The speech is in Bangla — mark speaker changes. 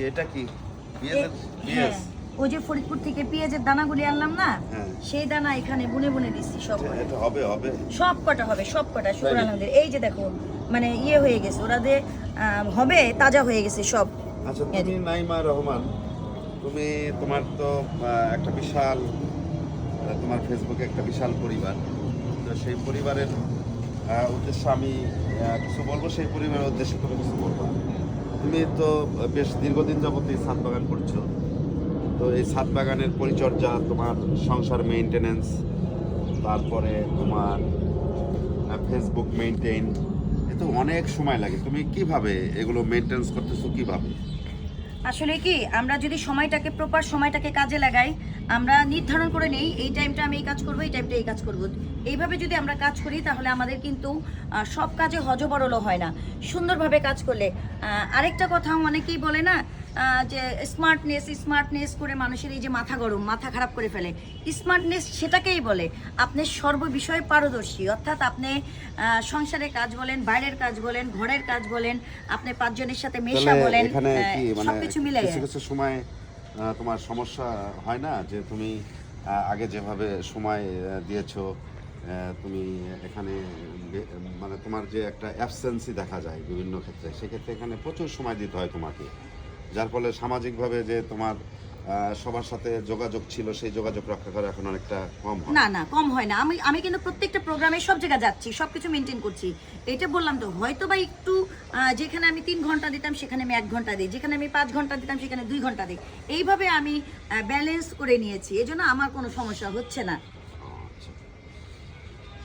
Speaker 1: এটা কি
Speaker 2: হ্যাঁ,
Speaker 1: পেঁয়াজ?
Speaker 2: ওই যে ফরিদপুর থেকে পেঁয়াজের দানাগুলি আনলাম না,
Speaker 1: হ্যাঁ।
Speaker 2: সেই দানা এখানে বুনে বুনে দিচ্ছি সব কটা।
Speaker 1: এটা হবে হবে
Speaker 2: সব কটা হবে, সব কটা, শুকর
Speaker 1: তাই নাকি?
Speaker 2: আলহামদুলিল্লাহ। এই যে দেখো মানে ইয়ে হয়ে গেছে, ওরা যে হবে তাজা হয়ে গেছে সব।
Speaker 1: আচ্ছা, তুমি নাইমা রহমান, তুমি তোমার তো একটা বিশাল তোমার ফেসবুকে একটা বিশাল পরিবার। তো সেই পরিবারের উদ্দেশ্যে আমি কিছু বলবো, সেই পরিবারের উদ্দেশ্যে তুমি কিছু বলবো। তুমি তো বেশ দীর্ঘদিন যাবত এই ছাদ বাগান করছো। তো এই ছাদ বাগানের পরিচর্যা, তোমার সংসার মেইনটেনেন্স, তারপরে তোমার ফেসবুক মেইনটেইন, এ তো অনেক সময় লাগে। তুমি কিভাবে এগুলো মেইনটেনেন্স করতেছো কিভাবে?
Speaker 2: আসলে কি, আমরা যদি সময়টাকে প্রপার সময়টাকে কাজে লাগাই, আমরা নির্ধারণ করে নেই এই টাইমটা আমি এই কাজ করবো, এই টাইমটা এই কাজ করব, এইভাবে যদি আমরা কাজ করি তাহলে আমাদের কিন্তু সব কাজে হজবরল হয় না, সুন্দরভাবে কাজ করলে। আরেকটা কথা অনেকেই বলে না যে স্মার্টনেস স্মার্টনেস করে মানুষের এই যে মাথা গরম, মাথা খারাপ করে ফেলে। স্মার্টনেস সেটাকেই বলে আপনি সর্ববিষয়ে পারদর্শী, অর্থাৎ আপনি সংসারের কাজ বলেন, বাইরের কাজ বলেন, ঘরের কাজ বলেন, আপনি পাঁচজনের সাথে মেশা বলেন,
Speaker 1: এখানে কি মানে
Speaker 2: সবকিছু মিলে
Speaker 1: কিছু কিছু সময় তোমার সমস্যা হয় না যে তুমি আগে যেভাবে সময় দিয়েছো, তুমি এখানে মানে তোমার যে একটা অ্যাবসেন্সি দেখা যায় বিভিন্ন ক্ষেত্রে, সেক্ষেত্রে এখানে প্রচুর সময় দিতে হয় তোমাকে, যার ফলে সামাজিকভাবে যে তোমার সবার সাথে যোগাযোগ ছিল সেই যোগাযোগ রক্ষা করা এখন অনেকটা কম হয়।
Speaker 2: না না, কম হয় না। আমি আমি কিন্তু প্রত্যেকটা প্রোগ্রামে সব জায়গায় যাচ্ছি, সব কিছু মেনটেন করছি। এটা বললাম তো, হয়তো বা একটু যেখানে আমি 3 ঘন্টা দিতাম সেখানে আমি 1 ঘন্টা দিই, যেখানে আমি 5 ঘন্টা দিতাম সেখানে 2 ঘন্টা দিই। এইভাবে আমি ব্যালেন্স করে নিয়েছি, এজন্য আমার কোনো সমস্যা হচ্ছে না।